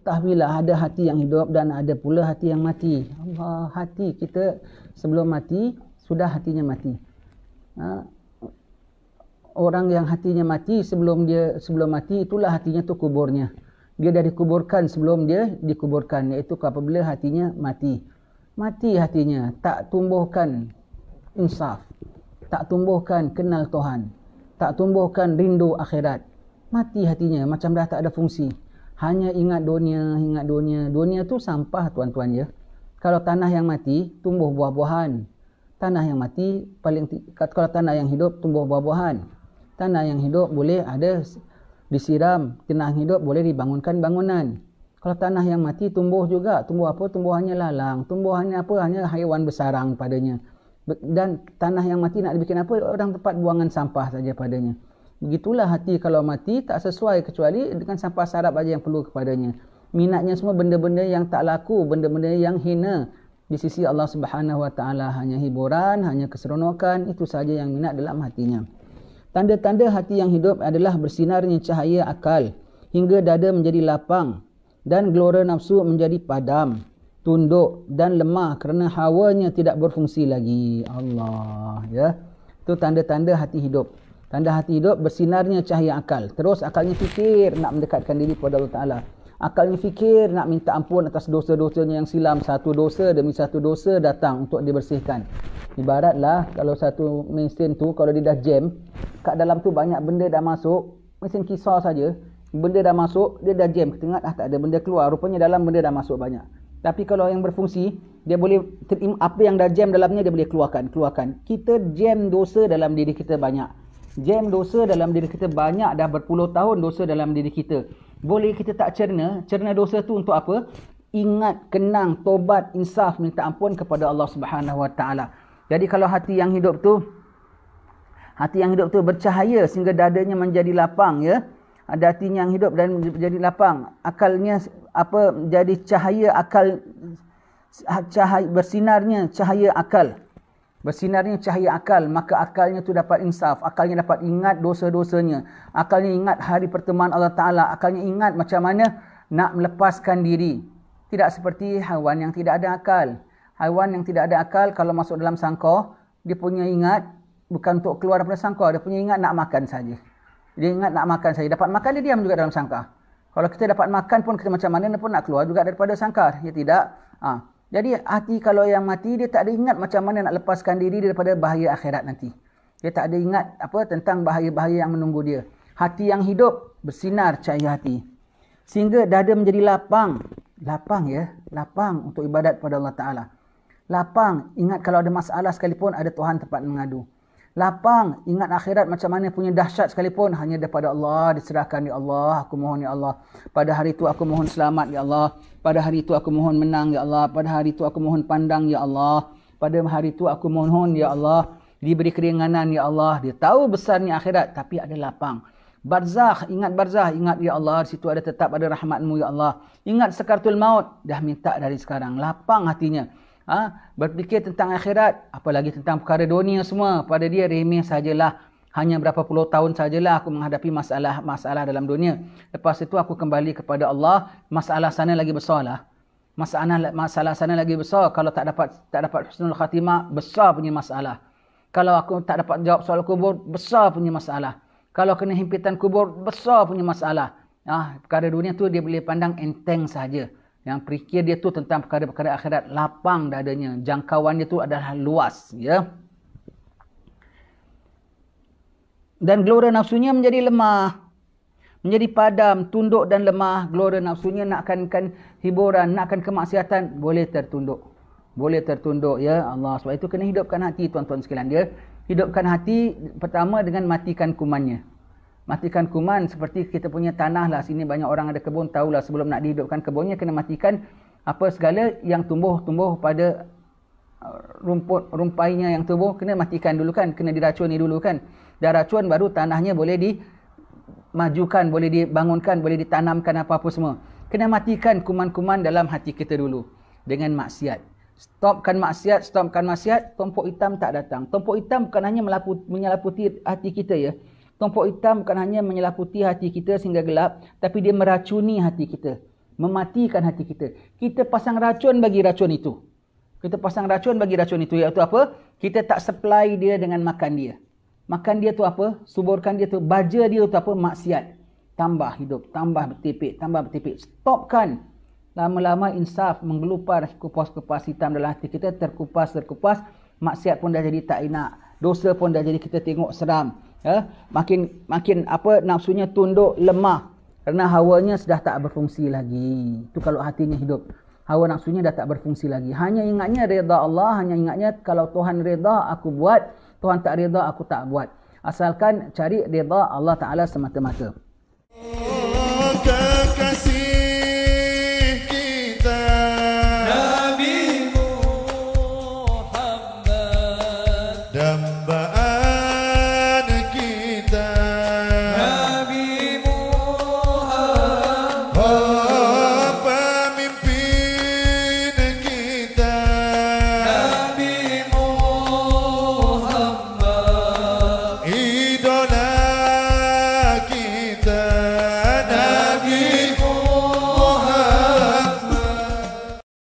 ketahuilah ada hati yang hidup dan ada pula hati yang mati. Allah, hati kita sebelum mati sudah hatinya mati. Orang yang hatinya mati sebelum mati, itulah hatinya tu kuburnya. Dia dah dikuburkan sebelum dia dikuburkan, iaitu apabila hatinya mati. Mati hatinya, tak tumbuhkan insaf, tak tumbuhkan kenal Tuhan, tak tumbuhkan rindu akhirat. Mati hatinya, macam dah tak ada fungsi. Hanya ingat dunia, ingat dunia. Dunia tu sampah tuan-tuan ya. Kalau tanah yang mati, tumbuh buah-buahan. Tanah yang mati, kalau tanah yang hidup, tumbuh buah-buahan. Tanah yang hidup boleh ada disiram. Tanah yang hidup boleh dibangunkan bangunan. Kalau tanah yang mati, tumbuh juga. Tumbuh apa? Tumbuhannya lalang. Tumbuhannya apa? Hanya haiwan bersarang padanya. Dan tanah yang mati nak dibikin apa? Orang tempat buangan sampah saja padanya. Begitulah hati kalau mati, tak sesuai kecuali dengan sampah sarap aja yang perlu kepadanya. Minatnya semua benda-benda yang tak laku, benda-benda yang hina di sisi Allah Subhanahu Wa Taala. Hanya hiburan, hanya keseronokan, itu saja yang minat dalam hatinya. Tanda-tanda hati yang hidup adalah bersinarnya cahaya akal hingga dada menjadi lapang dan gelora nafsu menjadi padam, tunduk dan lemah kerana hawanya tidak berfungsi lagi. Allah, ya. Itu tanda-tanda hati hidup. Tanda hati hidup bersinarnya cahaya akal. Terus akalnya fikir nak mendekatkan diri kepada Allah Ta'ala. Akalnya fikir nak minta ampun atas dosa-dosanya yang silam. Satu dosa demi satu dosa datang untuk dibersihkan. Ibaratlah kalau satu mesin tu kalau dia dah jam, kat dalam tu banyak benda dah masuk, mesin kisar saja, benda dah masuk, dia dah jam. Kita ingat tak ada benda keluar. Rupanya dalam benda dah masuk banyak. Tapi kalau yang berfungsi, dia boleh apa yang dah jam dalamnya dia boleh keluarkan. Kita jam dosa dalam diri kita banyak. Jam dosa dalam diri kita banyak, dah berpuluh tahun dosa dalam diri kita. Boleh kita tak cerna dosa tu untuk apa? Ingat, kenang, tobat, insaf, minta ampun kepada Allah Subhanahu Wa Taala. Jadi kalau hati yang hidup tu bercahaya sehingga dadanya menjadi lapang, ya. Ada hatinya yang hidup dan menjadi lapang. Akalnya jadi cahaya akal, bersinarnya cahaya akal. Bersinarnya cahaya akal, maka akalnya tu dapat insaf, akalnya dapat ingat dosa-dosanya, akalnya ingat hari pertemuan Allah Ta'ala, akalnya ingat macam mana nak melepaskan diri. Tidak seperti haiwan yang tidak ada akal. Haiwan yang tidak ada akal kalau masuk dalam sangkar, dia punya ingat bukan untuk keluar daripada sangkar, dia punya ingat nak makan saja. Dia ingat nak makan saja. Dapat makan dia diam juga dalam sangkar. Kalau kita dapat makan pun kita macam mana pun nak keluar juga daripada sangkar. Ya tidak? Jadi hati kalau yang mati, dia tak ada ingat macam mana nak lepaskan diri daripada bahaya akhirat nanti. Dia tak ada ingat tentang bahaya-bahaya yang menunggu dia. Hati yang hidup bersinar cahaya hati. Sehingga dada menjadi lapang. Lapang ya. Lapang untuk ibadat pada Allah Ta'ala. Lapang. Ingat kalau ada masalah sekalipun ada Tuhan tempat mengadu. Lapang. Ingat akhirat macam mana punya dahsyat sekalipun hanya daripada Allah. Diserahkan, ya Allah. Aku mohon, ya Allah. Pada hari itu aku mohon selamat, ya Allah. Pada hari itu aku mohon menang, ya Allah. Pada hari itu aku mohon pandang, ya Allah. Pada hari itu aku mohon, ya Allah, diberi keringanan, ya Allah. Dia tahu besarnya akhirat, tapi ada lapang. Barzakh, ingat barzakh, ingat, ya Allah, di situ ada tetap ada rahmat-Mu, ya Allah. Ingat sakaratul maut, dah minta dari sekarang. Lapang hatinya. Berfikir tentang akhirat, apalagi tentang perkara dunia semua. Pada dia remeh sajalah. Hanya berapa puluh tahun sajalah aku menghadapi masalah dalam dunia. Lepas itu aku kembali kepada Allah. Masalah sana lagi besarlah. Masalah sana lagi besar. Kalau tak dapat husnul khatimah, besar punya masalah. Kalau aku tak dapat jawab soal kubur, besar punya masalah. Kalau kena himpitan kubur, besar punya masalah. Perkara dunia tu dia boleh pandang enteng saja. Yang fikir dia tu tentang perkara-perkara akhirat, lapang dadanya. Jangkauan dia tu adalah luas, ya. Dan gelora nafsunya menjadi lemah, menjadi padam, tunduk dan lemah. Gelora nafsunya nakkan hiburan, nakkan kemaksiatan, boleh tertunduk. Boleh tertunduk, ya Allah. Sebab itu kena hidupkan hati, tuan-tuan sekalian, dia. Hidupkan hati pertama dengan matikan kumannya. Matikan kuman seperti kita punya tanah lah. Sini banyak orang ada kebun, tahulah sebelum nak dihidupkan kebunnya kena matikan apa segala yang tumbuh pada rumpainya yang tumbuh, kena matikan dulu kan, kena diracuni dulu kan. Dah racun baru tanahnya boleh dimajukan, boleh dibangunkan, boleh ditanamkan apa-apa semua. Kena matikan kuman-kuman dalam hati kita dulu dengan maksiat. Stopkan maksiat, tompok hitam tak datang. Tompok hitam bukan hanya menyelaputi hati kita, ya. Tompok hitam bukan hanya menyelaputi hati kita sehingga gelap, tapi dia meracuni hati kita. mematikan hati kita. Kita pasang racun bagi racun itu. Kita pasang racun bagi racun itu, iaitu apa? Kita tak supply dia dengan makan dia. Makan dia tu apa? Suburkan dia tu, baja dia tu apa? Maksiat. Tambah hidup, tambah bertipik, tambah bertipik. Stopkan. Lama-lama insaf menggelupar kupas-kupas hitam dalam hati kita, terkupas. Maksiat pun dah jadi tak enak. Dosa pun dah jadi kita tengok seram. Ya? Makin apa nafsunya tunduk, lemah. Kerana hawanya sudah tak berfungsi lagi. Itu kalau hatinya hidup. Hawa nafsunya dah tak berfungsi lagi. Hanya ingatnya reda Allah, hanya ingatnya kalau Tuhan reda aku buat, Tuhan tak reda aku tak buat. Asalkan cari reda Allah Ta'ala semata-mata. Kekasih kita Nabi Muhammad, dambaan